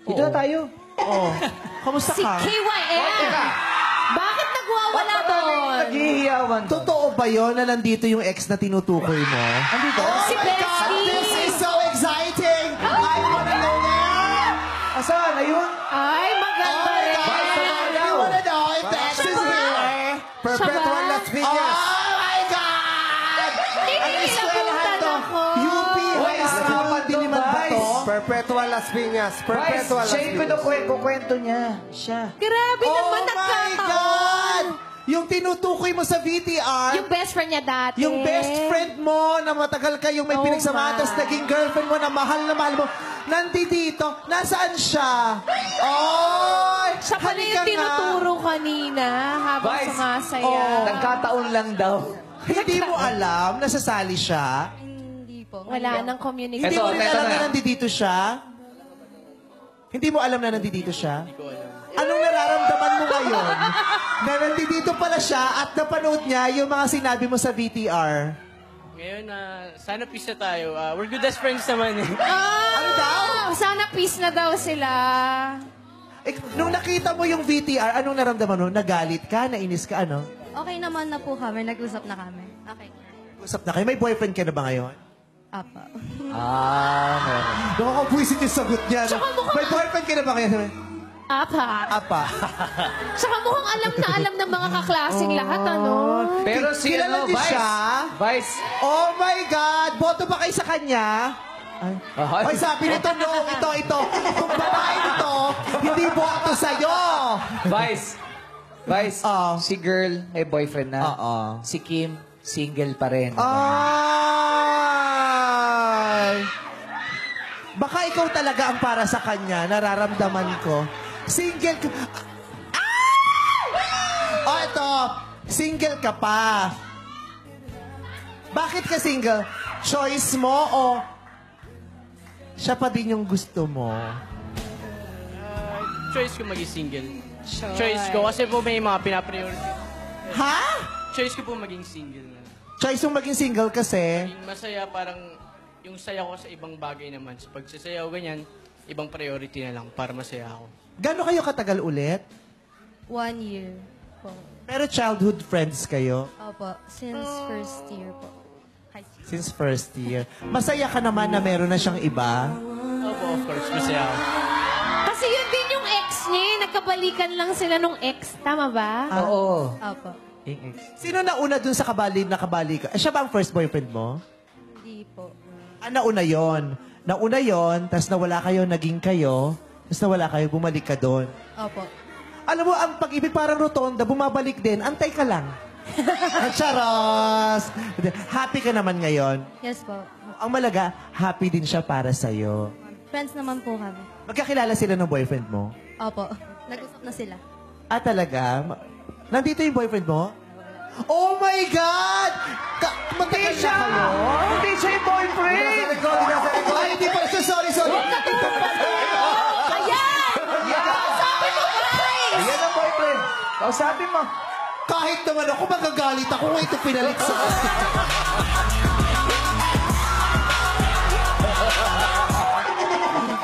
Dito na tayo. Oh. Kamusta Si ka? KYM! Bakit nagwawala doon? Naghihiyawan. Totoo ba yun na nandito yung ex na tinutukoy mo? Andito? Si Bestie! This is so exciting! I wanna know there! Asan? Ayun? Ay, maganda rin. I wanna know if the ex is here! Perpetual Las Piñas. Oh my God! Inilabutan ako. UP High School, hindi naman ba to? Perpetual Las Piñas. Perpetual Las Siya yung Piñas. kukwento niya. Siya. Grabe Oh naman my nagkataon. God! Yung tinutukoy mo sa VTR, Yung best friend niya dati. yung best friend mo na matagal kayong may Oh pinagsamahan, my. tapos naging girlfriend mo na mahal mo, nandito, nasaan siya? Oy! Siya pala yung tinuturo kanina habang Vice. sumasaya. Oh. Nagkataon lang daw. Hindi mo alam, nasasali siya? Hindi po. Wala nang communication. Hindi mo rin Eto alam na. na nandito siya? Hindi mo alam na nandito siya? Hindi ko alam. Anong nararamdaman mo ngayon? Na nandito pala siya at napanood niya yung mga sinabi mo sa VTR? Ngayon, sana peace na tayo. We're good as friends naman eh. Ano daw? Sana peace na daw sila. Nung nakita mo yung VTR, anong naramdaman mo? Nagalit ka? Nainis ka? Ano? Okay naman na po kami. Nag-usap na kami. Okay. Usap na kayo. May boyfriend ka na ba ngayon? Apa. Meron. Nakakabwisit yung sagot niya. No? Tsaka mukhang- May boyfriend ka na ba ngayon? Sabi, Apa. Apa. Saka mukhang alam na alam ng mga kaklaseng lahat, ano? Pero si Kilala ano, niyo Vice. siya? Vice. Oh my God! Boto ba kayo sa kanya? Ay, sabi nito, no, ito. Kung babae nito, hindi boto sa'yo. Vice. Vice. Si girl, may boyfriend na. Oo. Si Kim, single pa rin. Ay! Baka ikaw talaga ang para sa kanya, nararamdaman ko. Single ka... Ah! Oh, ito. Single ka pa. Bakit ka single? Choice mo o siya pa din yung gusto mo? Choice ko maging single. Choice ko kasi po may mga pinapriority. Ha? Choice ko po maging single na. Choice mong maging single kasi... Maging masaya parang yung saya ko sa ibang bagay naman. Sa pagsasayaw ganyan, ibang priority na lang para masaya ako. Gano'n kayo katagal ulit? 1 year po. Pero childhood friends kayo? Opo. Since first year po. High school. Since first year. Masaya ka naman na meron na siyang iba? Opo, of course, masaya ako. Kasi yun din yung ex niya, eh. Nagkabalikan lang sila nung ex. Tama ba? Oo. Opo. Sino nauna dun sa kabali ka? Siya ba ang first boyfriend mo? Hindi po. Nauna yon. Nauna yon, tas nawala kayo, naging kayo, tas nawala kayo, bumalik ka doon. Opo. Alam mo, ang pag-ibig parang rotonda, bumabalik din, antay ka lang. Charos! Happy ka naman ngayon. Yes po. Ang malaga, happy din siya para sa'yo. Friends naman po kami. Magkakilala sila ng boyfriend mo? Opo. Nag-usap na sila. Talaga? Nandito yung boyfriend mo? Oh my God! Matagal na kayo? Hindi siya yung boyfriend! Ay, hindi pa siya. Sorry. Ayan! Sabi mo, guys! Ayan ang boyfriend. Kausapin mo. Kahit naman ako, magagalit ako kung ito pinalit sa akin.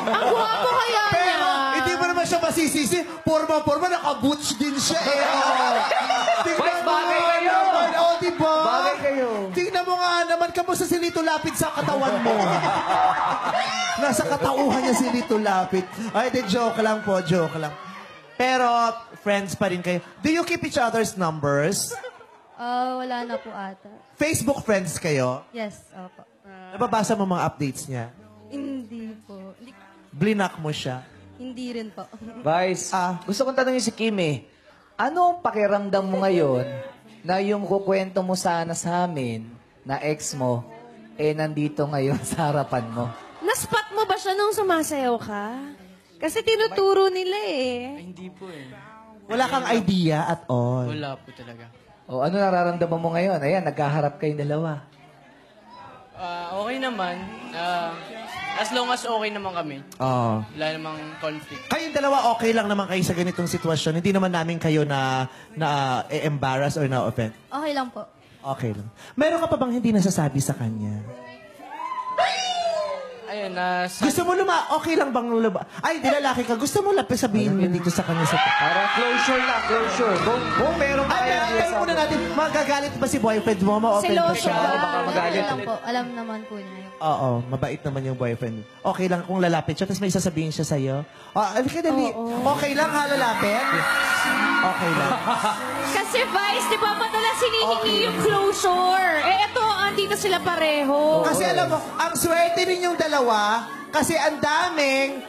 Ang gwapo kaya niya. Pero, hindi mo naman siya masisisi. Forma, naka-boots din siya eh. Boys, bagay kayo. Diba? Bagay kayo. Tingnan mo nga naman, kamusta si Lito Lapid sa katawan mo? Nasa katauhan niya si Lito Lapid. Ay, joke lang po, joke lang. Pero, friends pa rin kayo. Do you keep each other's numbers? Wala na po ata. Facebook friends kayo? Yes. Opo. Nababasa mo mga updates niya? Hindi po. Blinak mo siya? Hindi rin po. Vice, gusto kong tanongin si Kim eh. Ano ang pakiramdam mo ngayon na yung kukwento mo sana sa amin na ex mo, nandito ngayon sa harapan mo? Naspot mo ba siya nung sumasayaw ka? Kasi tinuturo nila eh. Ay, hindi po eh. Wala kang idea at all. Wala po talaga. O ano nararamdaman mo ngayon? Ayan, nagkaharap kayong dalawa. Okay naman. As long as okay naman kami. Oo. Wala namang conflict. Kayong dalawa, okay lang naman kayo sa ganitong sitwasyon. Hindi naman namin kayo na embarrass or na-offend. Okay lang po. Okay lang. Meron ka pa bang hindi nasasabi sa kanya? Ayun, Gusto mo okay lang bang ay, di lalaki ka. Gusto mo sabihin mo dito sa kanya sa... Para closure lang, closure. Kung meron pa Ay, kayang pero muna natin, magagalit ba si boyfriend mo? Ma-open ba Seloso siya? ba? Baka magalit. Alam po, alam naman po niya. Oo, mabait naman yung boyfriend. Okay lang kung lalapit siya, tapos may sasabihin siya sa'yo? Halika dali. Okay lang ha, lalapit? Okay lang. Kasi Vice, di ba madalas hinihingi yung closure? Eto, andito sila pareho. Kasi alam mo, ang swerte ninyong dalawa, kasi ang daming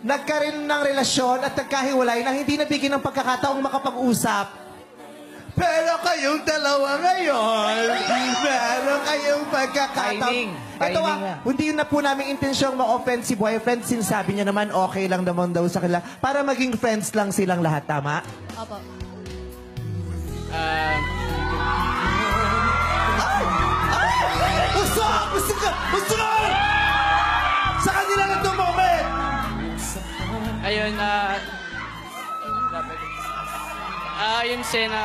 nagkaroon ng relasyon at nagkahiwalay na hindi nabigyan ng pagkakataong makapag-usap. Pero kayong dalawa ngayon, meron kayong pagkakataon. Timing. Ito Timing nga. hindi na po namin intensyong ma-offend si boyfriend. Sinasabi niya naman okay lang naman daw sa kanila. Para maging friends lang silang lahat, tama? Opo. Gusto! Gusto ka! Gusto ka! Sa kanila na itong moment! ayun, ayun, Sena,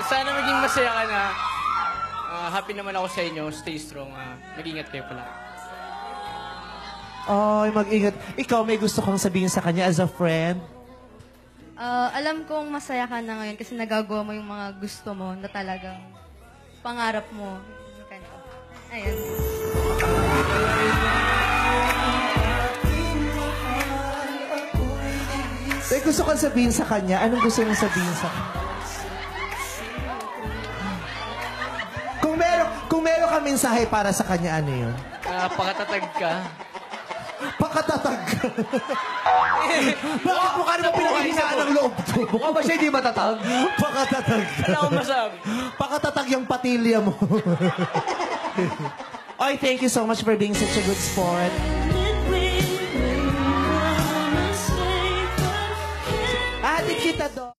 sana maging masaya ka na. Happy naman ako sa inyo. Stay strong. Mag-ingat kayo pala. Ay, mag-ingat. Ikaw, may gusto kang sabihin sa kanya as a friend? Alam kong masaya ka na ngayon kasi nagagawa mo yung mga gusto mo na talagang pangarap mo. Ganito. Ayan. May gusto kang sabihin sa kanya? Anong gusto mong sabihin sa kanya? Kung meron ka mensahe para sa kanya, ano yun? Pakatatag ka. Pakatatag ka. Bakit mo ka naman pinakahinaan ng loob to? Mukha ba siya hindi matatag? Pakatatag ka. Wala akong masabi. Pakatatag yung patilya mo. Oy, thank you so much for being such a good sport. Ate kita do.